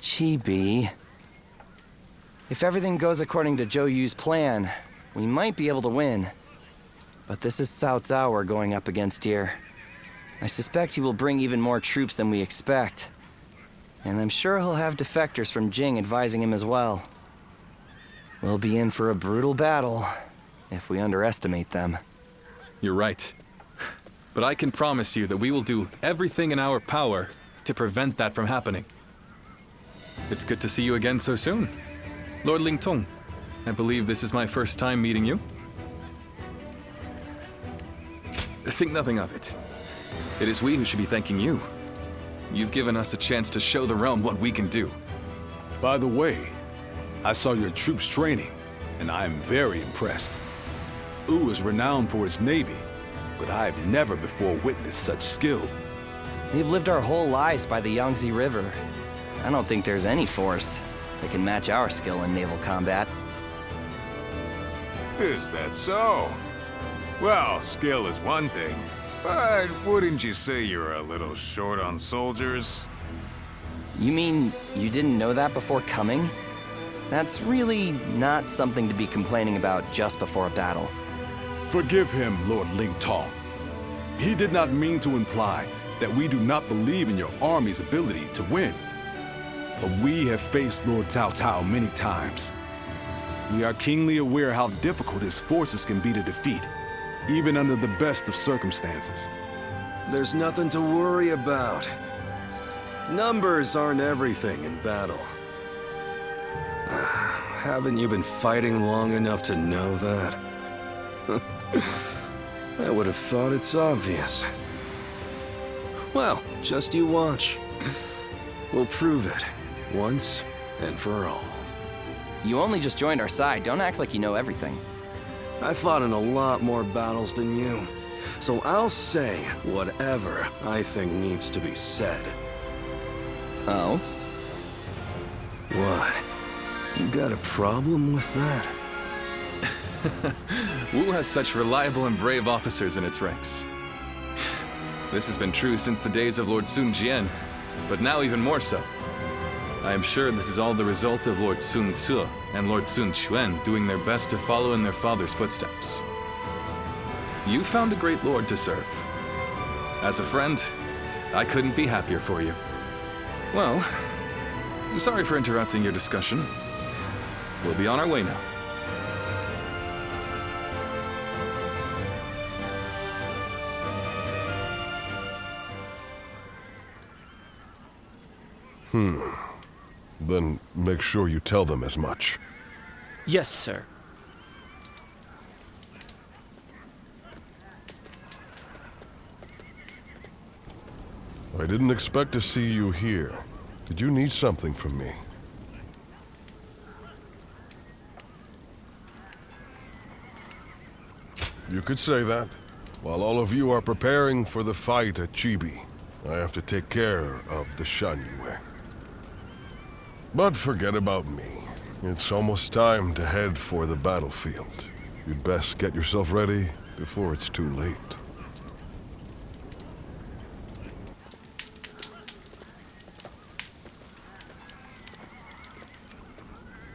Chibi. If everything goes according to Zhou Yu's plan, we might be able to win. But this is Cao Cao we're going up against here. I suspect he will bring even more troops than we expect. And I'm sure he'll have defectors from Jing advising him as well. We'll be in for a brutal battle if we underestimate them. You're right. But I can promise you that we will do everything in our power to prevent that from happening. It's good to see you again so soon. Lord Ling Tong, I believe this is my first time meeting you. Think nothing of it. It is we who should be thanking you. You've given us a chance to show the realm what we can do. By the way, I saw your troops training, and I am very impressed. Wu is renowned for his navy, but I have never before witnessed such skill. We've lived our whole lives by the Yangtze River. I don't think there's any force that can match our skill in naval combat. Is that so? Well, skill is one thing, but wouldn't you say you're a little short on soldiers? You mean you didn't know that before coming? That's really not something to be complaining about just before a battle. Forgive him, Lord Ling Tong. He did not mean to imply that we do not believe in your army's ability to win. But we have faced Lord Cao Cao many times. We are keenly aware how difficult his forces can be to defeat, even under the best of circumstances. There's nothing to worry about. Numbers aren't everything in battle. Haven't you been fighting long enough to know that? I would have thought it's obvious. Well, just you watch. We'll prove it, once and for all. You only just joined our side. Don't act like you know everything. I fought in a lot more battles than you, so I'll say whatever I think needs to be said. Oh? What? You got a problem with that? Wu has such reliable and brave officers in its ranks. This has been true since the days of Lord Sun Jian, but now even more so. I am sure this is all the result of Lord Sun Ce and Lord Sun Quan doing their best to follow in their father's footsteps. You found a great lord to serve. As a friend, I couldn't be happier for you. Well, sorry for interrupting your discussion. We'll be on our way now. Then make sure you tell them as much. Yes, sir. I didn't expect to see you here. Did you need something from me? You could say that. While all of you are preparing for the fight at Chibi, I have to take care of the Shan Yue. But forget about me. It's almost time to head for the battlefield. You'd best get yourself ready before it's too late.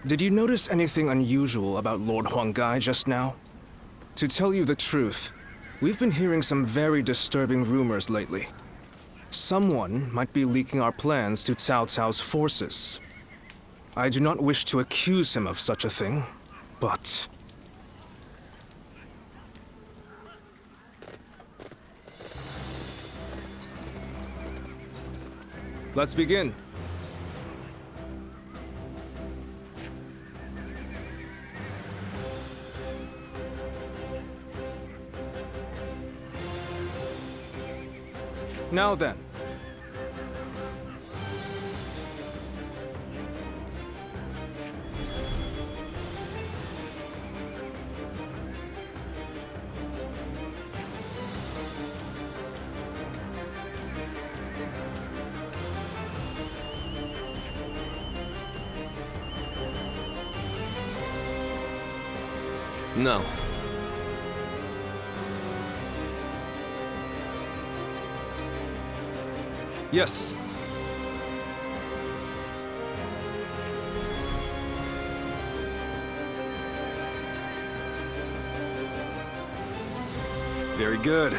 Did you notice anything unusual about Lord Huanggai just now? To tell you the truth, we've been hearing some very disturbing rumors lately. Someone might be leaking our plans to Cao Cao's forces. I do not wish to accuse him of such a thing, but... Let's begin. Now then. No. Yes. Very good.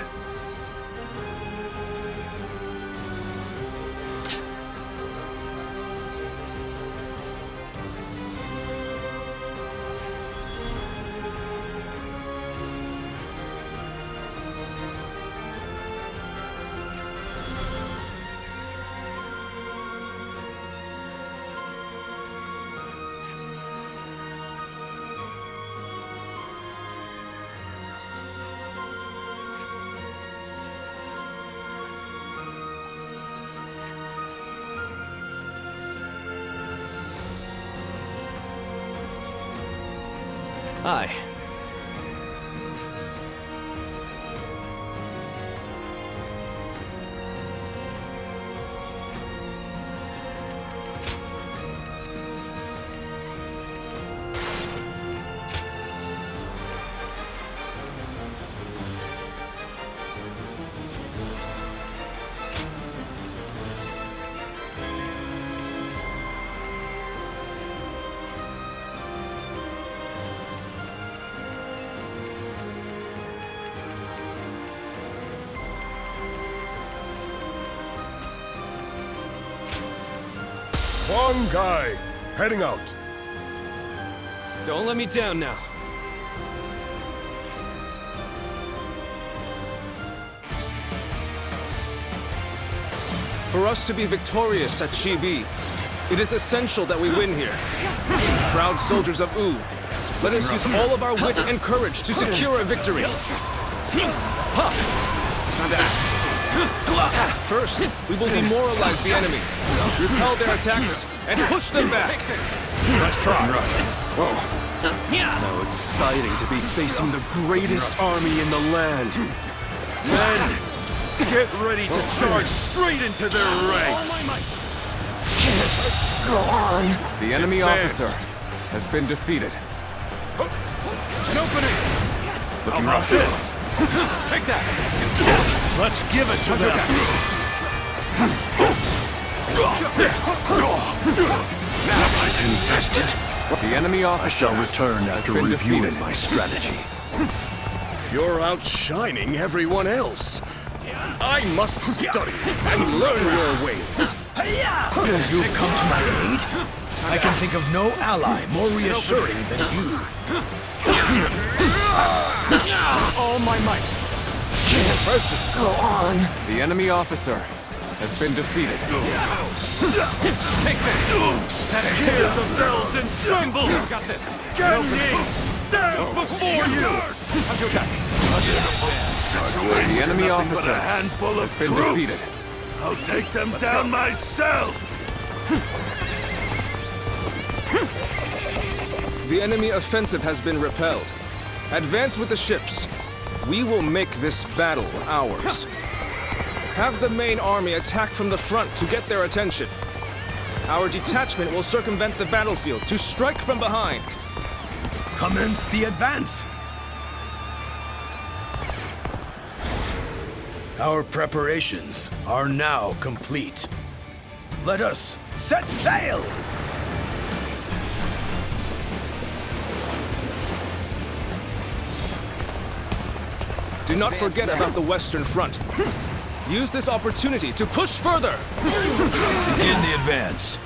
Aye. Huang Gai, heading out. Don't let me down now. For us to be victorious at Chibi, it is essential that we win here. Proud soldiers of Wu, let us use all of our wit and courage to secure a victory. Ha! Time to act. First, we will demoralize the enemy, repel their attacks, and push them back. Nice try. Whoa. How exciting to be facing the greatest army in the land. Men, get ready to charge straight into their ranks. Go on. The enemy officer has been defeated. An opening. Looking How about rough. this? Take that. Let's give it to them. Have I been tested? The enemy I officer shall return after been reviewing defeated. my strategy. You're outshining everyone else. I must study and learn your ways. You've come to my aid? I can think of no ally more reassuring than you. All my might. Go on. The enemy officer has been defeated. Take this. Hear the bells and tremble. Got this. Gan Ning stands before you. Time to attack. The enemy officer handful has been defeated. I'll take them down myself. The enemy offensive has been repelled. Advance with the ships. We will make this battle ours. Have the main army attack from the front to get their attention. Our detachment will circumvent the battlefield to strike from behind. Commence the advance! Our preparations are now complete. Let us set sail! Do not forget about the Western Front. Use this opportunity to push further! Begin the advance.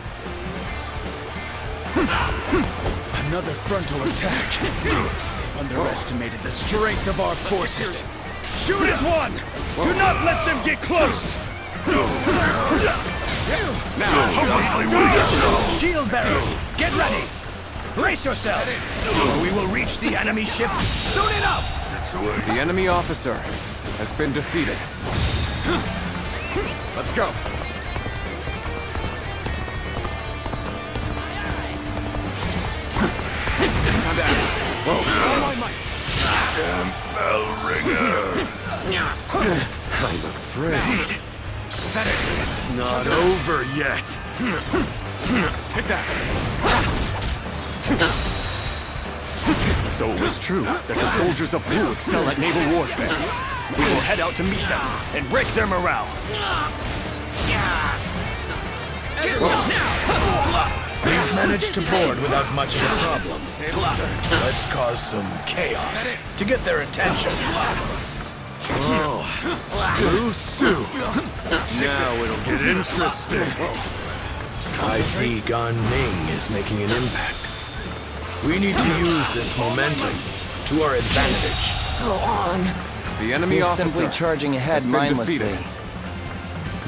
Another frontal attack. Underestimated the strength of our forces. Shoot as one! Do not let them get close! Shield bearers, get ready! Brace yourselves, or we will reach the enemy ships soon enough! The enemy officer has been defeated. Let's go. Time to act. Whoa. All my might. Damn bell ringer. I'm afraid. It's not over yet. Take that. So it was true that the soldiers of Wu excel at naval warfare. We will head out to meet them and break their morale. We've managed to board without much of a problem. Let's cause some chaos to get their attention. Now it'll get interesting. I see Gan Ning is making an impact. We need to use this momentum to our advantage. Go on. The enemy He's officer simply charging ahead has been mindlessly. defeated.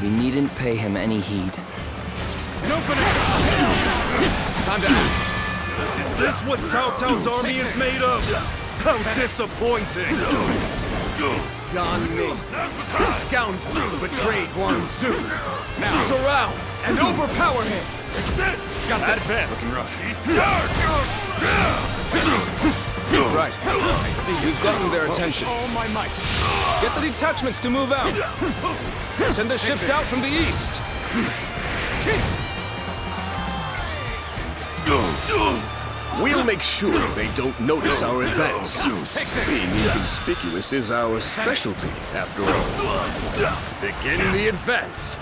We needn't pay him any heed. Time to act. Is this what Cao Cao's army is made of? How disappointing! It's Gan Ning, the scoundrel who betrayed Huang Zu. Now surround and overpower him! Got that advance! Right. I see. We've gotten their attention. All my might! Get the detachments to move out. Send the ships out from the east. We'll make sure they don't notice our advance. Being inconspicuous is our specialty, after all. Begin the advance.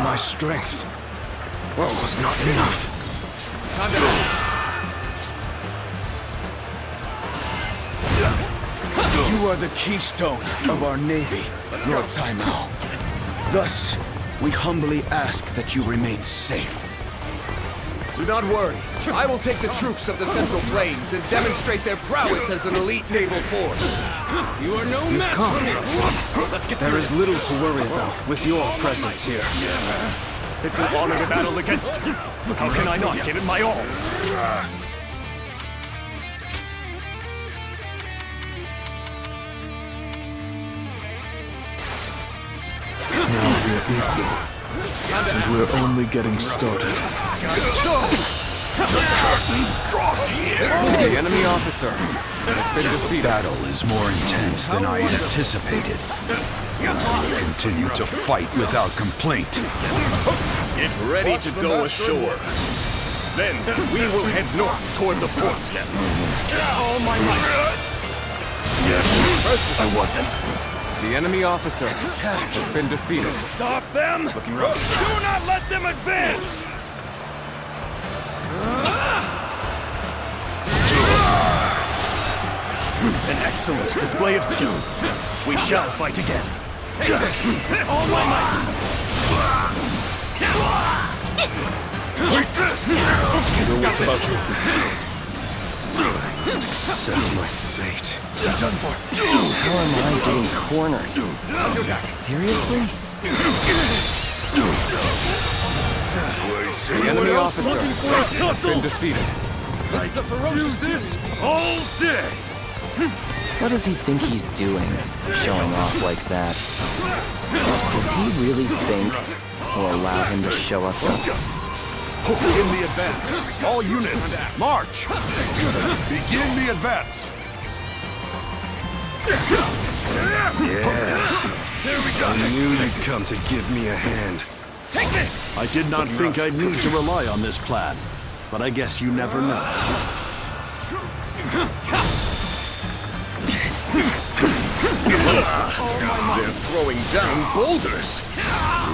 My strength was not enough. Time to act. You are the keystone of our navy, Lord Cai Mao. Thus, we humbly ask that you remain safe. Do not worry. I will take the troops of the Central Plains and demonstrate their prowess as an elite naval force. You are no match for me. Let's get There serious. is little to worry about with your presence here. It's an honor to battle against you. How can I not give it my all? Now we're equal, and we're only getting started. The enemy officer has been defeated. Battle is more intense than I anticipated. We continue to fight without complaint. Get ready to go ashore. Then we will head north toward the port. All my might. I wasn't. The enemy officer has been defeated. Stop them! Looking rough. Do not let them advance! An excellent display of skill. We shall fight again. Take it! All my might! Like this! Got about you. Just accept my fate. Done for. How am I getting cornered? Seriously? The enemy officer Looking for a has tussle? been defeated. I do this all day! What does he think he's doing, showing off like that? Does he really think we'll allow him to show us up? Begin the advance. All units, march! Begin the advance. I knew you'd come to give me a hand. Take this! I did not think I'd need to rely on this plan, but I guess you never know. They're throwing down boulders.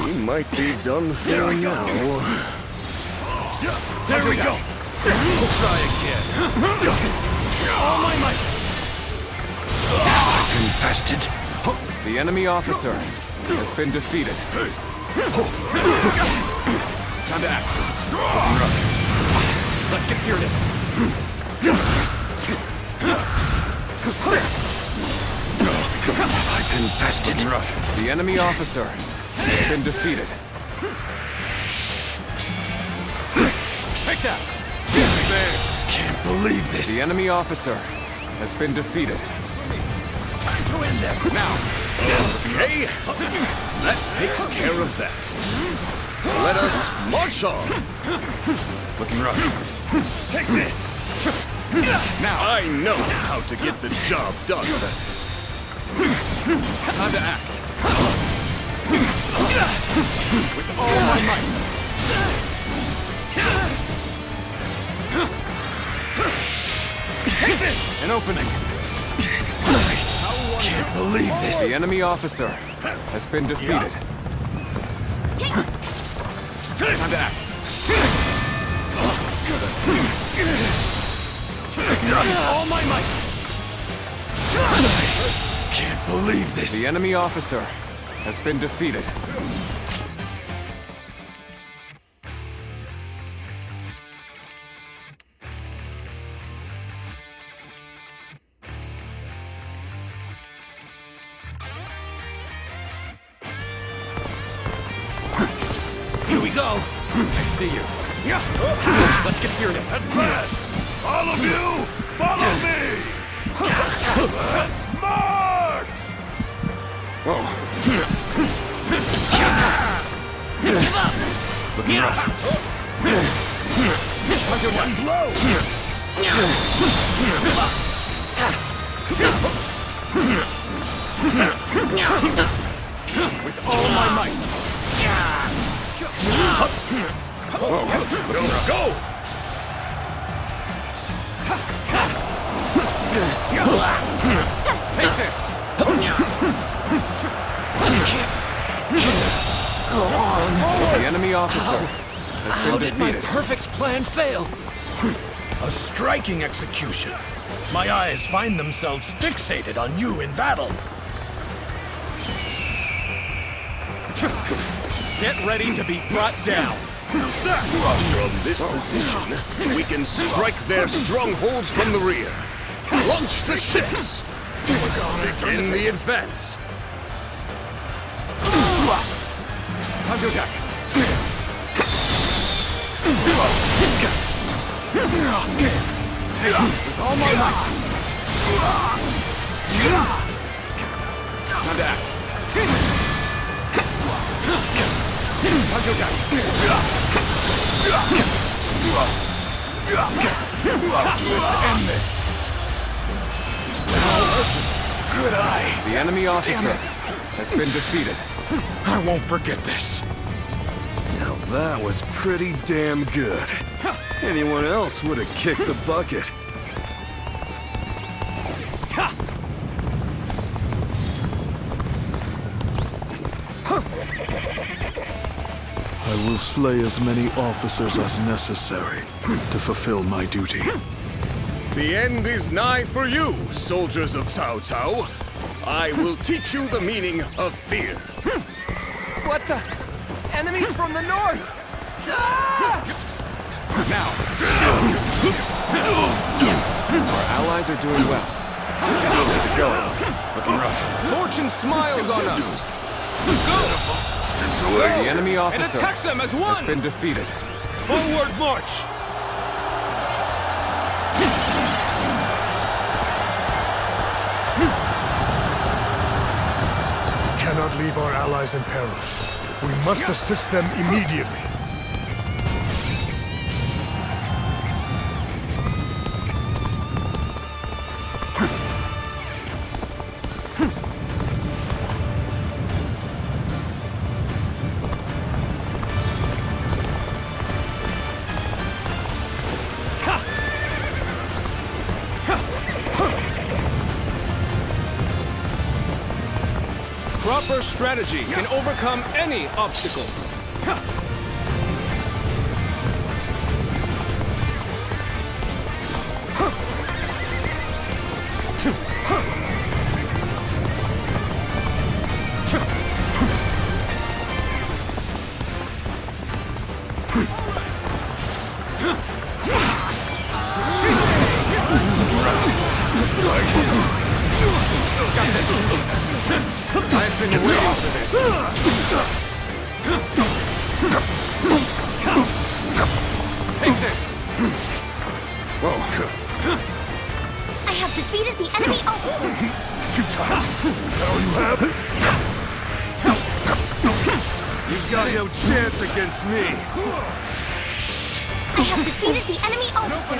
We might be done for now. There we go! We'll try again. All my might! Infested. The enemy officer has been defeated. Time to act. Let's get serious. Infested. The enemy officer has been defeated. Take that! Advance! Can't believe this. The enemy officer has been defeated. Time to end this now! Okay? That takes care of that. Let us march on. Looking rough. Take this! Now I know how to get the job done. Time to act. With all my might! Take this! An opening. Can't believe this. The enemy officer has been defeated. Time to act! All my might! Can't believe this. The enemy officer has been defeated. Here we go! I see you. Let's get serious. Advance! All of you, follow me! Let's march! Looking rough. One blow! With all my might. Go! Take this. The enemy officer has been How did my defeated. perfect plan fail? A striking execution. My eyes find themselves fixated on you in battle. Get ready to be brought down. From this position, we can strike their strongholds from the rear. Launch the ships. Begin the advance. Time to attack. Take with all my might. Time to act. Time to attack. Let's end this. Good eye. The enemy officer has been defeated. I won't forget this. Now that was pretty damn good. Anyone else would have kicked the bucket. I will slay as many officers as necessary to fulfill my duty. The end is nigh for you, soldiers of Cao Cao. I will teach you the meaning of fear. What the? Enemies from the north! Now! Our allies are doing well. Going. Looking rough. Fortune smiles on us! The enemy And officer attack them as one! has been defeated. Forward march! We cannot leave our allies in peril. We must assist them immediately. Proper strategy can overcome any obstacle. I've been waiting for this. Take this! I have defeated the enemy officer. You've got no chance against me. I have defeated the enemy officer.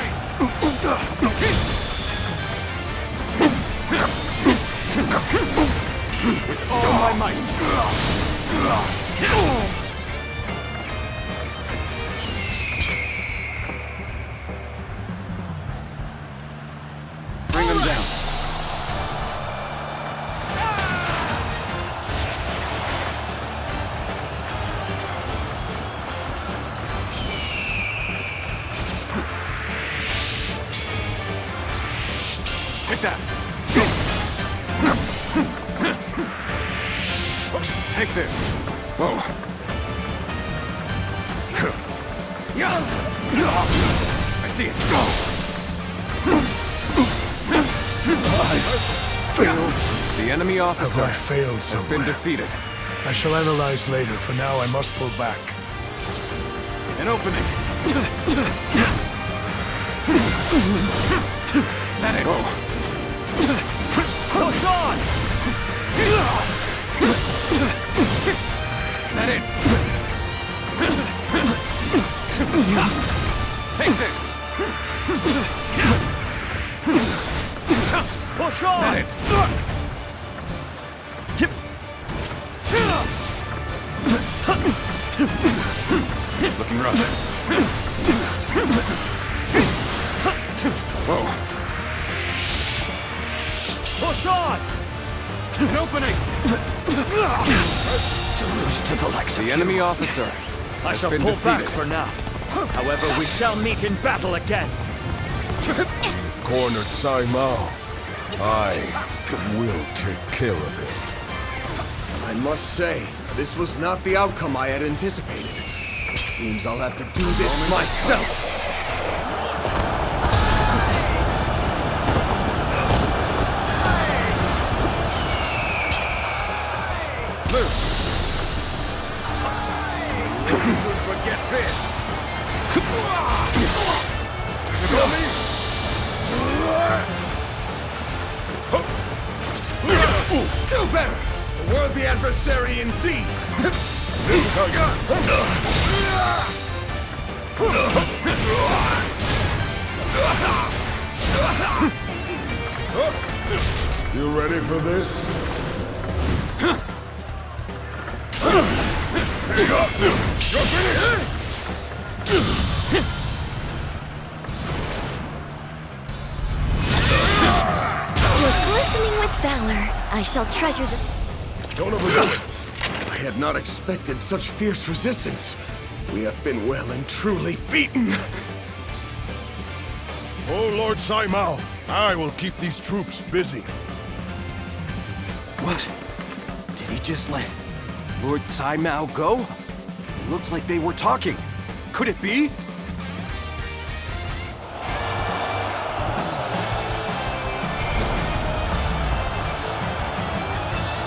With all my might. Bring them down. Take that! Take this! Whoa. I see it! Failed. The enemy officer Have I failed has somewhere? been defeated. I shall analyze later. For now, I must pull back. An opening! Is that it? Push on! Is that it? Take this! Push Is on! that it? Looking rough. Whoa. Push on! An opening! To lose to the likes of The you. enemy officer I has shall been pull defeated. back for now. However, we shall meet in battle again. Cornered Cai Mao. I will take care of him. I must say, this was not the outcome I had anticipated. Seems I'll have to do this myself. Loose! You'll soon forget this. Do better! A worthy adversary indeed! This is how you ready for this? You're finished! Glistening with valor, I shall treasure this. Don't overdo it! I had not expected such fierce resistance. We have been well and truly beaten. Oh, Lord Cai Mao, I will keep these troops busy. What? Did he just let Lord Cai Mao go? Looks like they were talking. Could it be?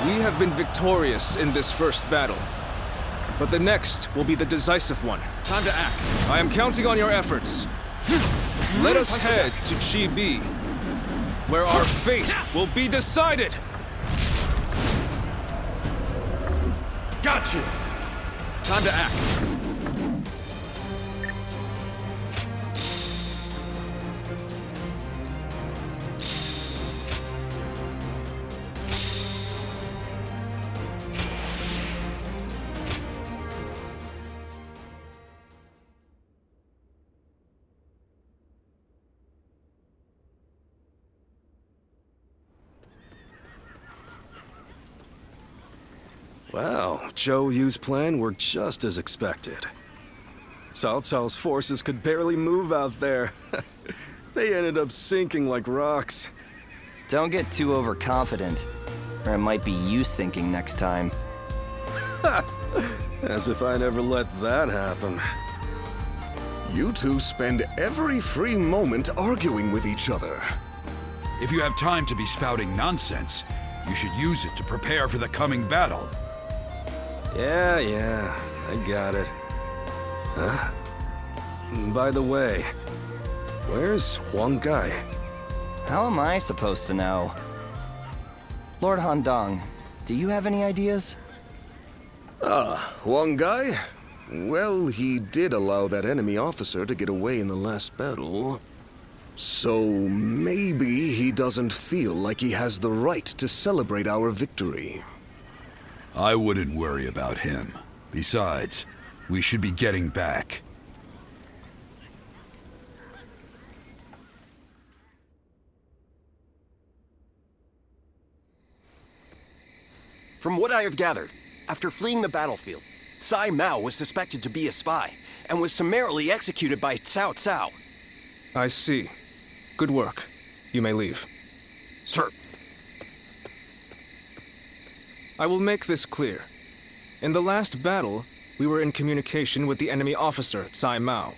We have been victorious in this first battle. But the next will be the decisive one. Time to act. I am counting on your efforts. Let us head to Chibi, where our fate will be decided! Got you! Time to act. Well, Zhou Yu's plan worked just as expected. Cao Cao's forces could barely move out there. They ended up sinking like rocks. Don't get too overconfident, or it might be you sinking next time. As if I never let that happen. You two spend every free moment arguing with each other. If you have time to be spouting nonsense, you should use it to prepare for the coming battle. Yeah, I got it. Huh? By the way, where's Huang Gai? How am I supposed to know? Lord Handong, do you have any ideas? Huang Gai? Well, he did allow that enemy officer to get away in the last battle. So maybe he doesn't feel like he has the right to celebrate our victory. I wouldn't worry about him. Besides, we should be getting back. From what I have gathered, after fleeing the battlefield, Cai Mao was suspected to be a spy and was summarily executed by Cao Cao. I see. Good work. You may leave. Sir. I will make this clear. In the last battle, we were in communication with the enemy officer, Cai Mao.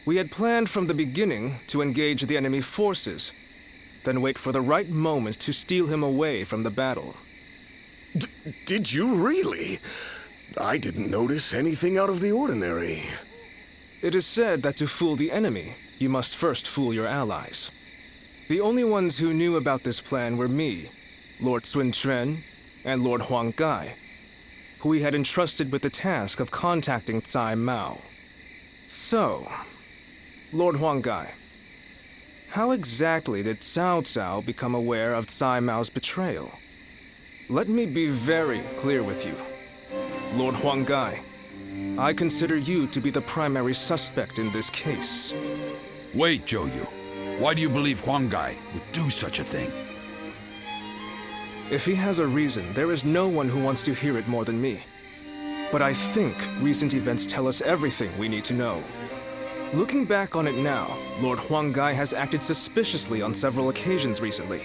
We had planned from the beginning to engage the enemy forces, then wait for the right moment to steal him away from the battle. Did you really? I didn't notice anything out of the ordinary. It is said that to fool the enemy, you must first fool your allies. The only ones who knew about this plan were me, Lord Sun Quan, and Lord Huanggai, who we had entrusted with the task of contacting Cai Mao. So, Lord Huanggai, how exactly did Cao Cao become aware of Cai Mao's betrayal? Let me be very clear with you. Lord Huanggai, I consider you to be the primary suspect in this case. Wait, Zhou Yu. Why do you believe Huanggai would do such a thing? If he has a reason, there is no one who wants to hear it more than me. But I think recent events tell us everything we need to know. Looking back on it now, Lord Huanggai has acted suspiciously on several occasions recently.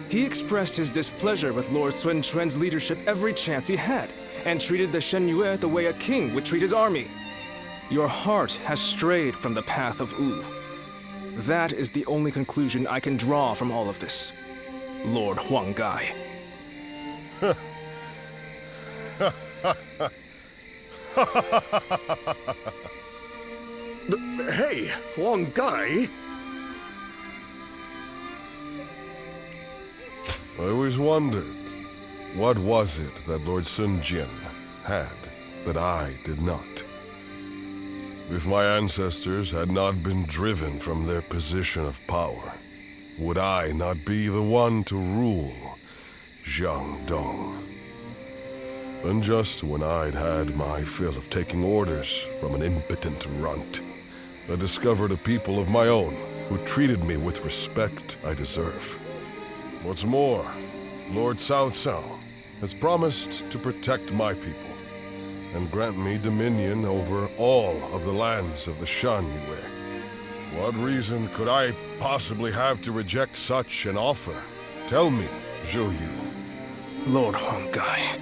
He expressed his displeasure with Lord Sun Quan's leadership every chance he had, and treated the Shen Yue the way a king would treat his army. Your heart has strayed from the path of Wu. That is the only conclusion I can draw from all of this, Lord Huanggai. Hey, Huanggai! I always wondered, what was it that Lord Sun Jian had that I did not? If my ancestors had not been driven from their position of power, would I not be the one to rule Jiangdong? And just when I'd had my fill of taking orders from an impotent runt, I discovered a people of my own who treated me with respect I deserve. What's more, Lord Cao Cao has promised to protect my people and grant me dominion over all of the lands of the Shan Yue. What reason could I possibly have to reject such an offer? Tell me, Zhou Yu. Lord Huanggai,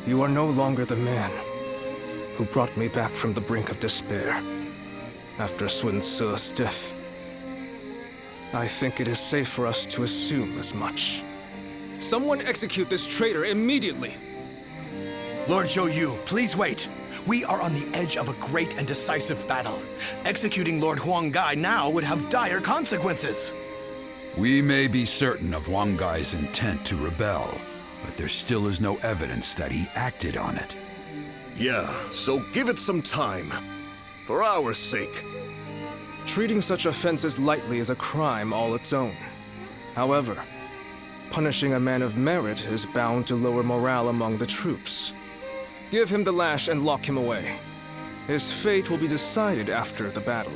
you are no longer the man who brought me back from the brink of despair after Sun Ce's death. I think it is safe for us to assume as much. Someone execute this traitor immediately! Lord Zhou Yu, please wait. We are on the edge of a great and decisive battle. Executing Lord Huanggai now would have dire consequences. We may be certain of Huanggai's intent to rebel, but there still is no evidence that he acted on it. Yeah, so give it some time. For our sake. Treating such offenses lightly is a crime all its own. However, punishing a man of merit is bound to lower morale among the troops. Give him the lash and lock him away. His fate will be decided after the battle.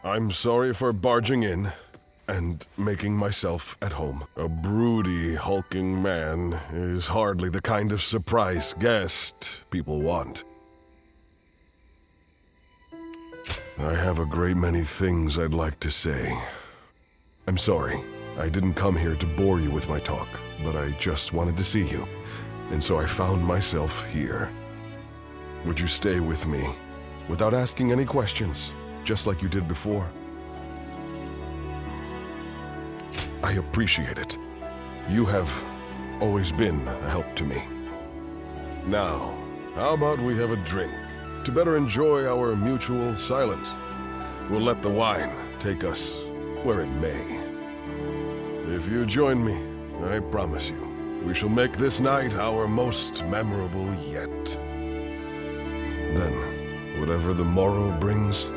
I'm sorry for barging in and making myself at home. A broody, hulking man is hardly the kind of surprise guest people want. I have a great many things I'd like to say. I'm sorry, I didn't come here to bore you with my talk, but I just wanted to see you, and so I found myself here. Would you stay with me, without asking any questions? Just like you did before. I appreciate it. You have always been a help to me. Now, how about we have a drink to better enjoy our mutual silence? We'll let the wine take us where it may. If you join me, I promise you, we shall make this night our most memorable yet. Then, whatever the morrow brings,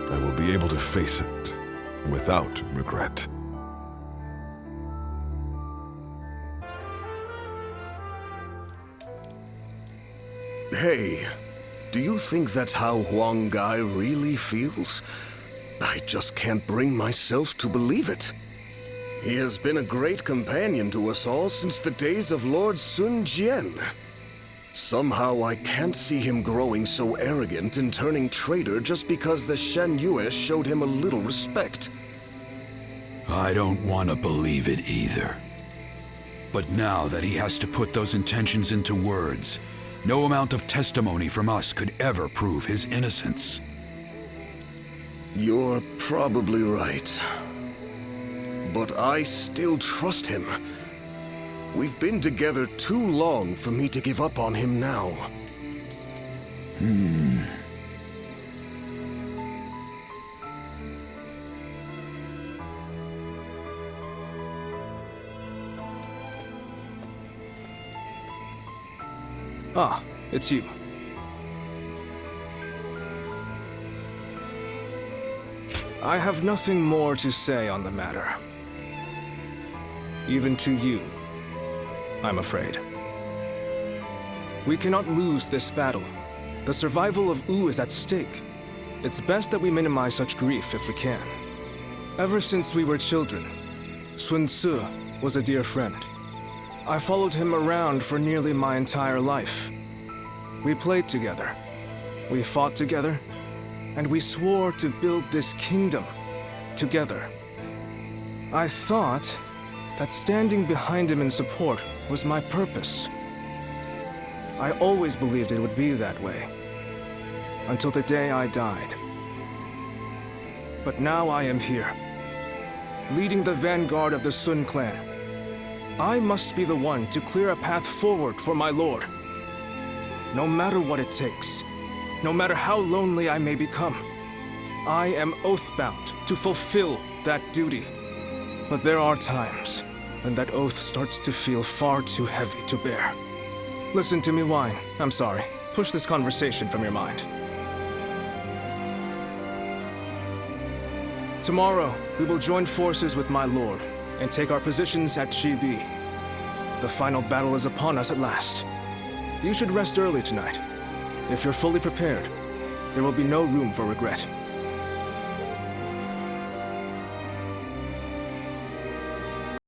I will be able to face it without regret. Hey, do you think that's how Huanggai really feels? I just can't bring myself to believe it. He has been a great companion to us all since the days of Lord Sun Jian. Somehow I can't see him growing so arrogant and turning traitor just because the Shen Yue showed him a little respect. I don't want to believe it either. But now that he has to put those intentions into words, no amount of testimony from us could ever prove his innocence. You're probably right. But I still trust him. We've been together too long for me to give up on him now. Ah, it's you. I have nothing more to say on the matter. Even to you, I'm afraid. We cannot lose this battle. The survival of Wu is at stake. It's best that we minimize such grief if we can. Ever since we were children, Sun Ce was a dear friend. I followed him around for nearly my entire life. We played together, we fought together, and we swore to build this kingdom together. I thought that standing behind him in support was my purpose. I always believed it would be that way, until the day I died. But now I am here, leading the vanguard of the Sun clan. I must be the one to clear a path forward for my lord. No matter what it takes, no matter how lonely I may become, I am oath-bound to fulfill that duty. But there are times when that oath starts to feel far too heavy to bear. Listen to me whine. I'm sorry. Push this conversation from your mind. Tomorrow, we will join forces with my lord and take our positions at Chibi. The final battle is upon us at last. You should rest early tonight. If you're fully prepared, there will be no room for regret.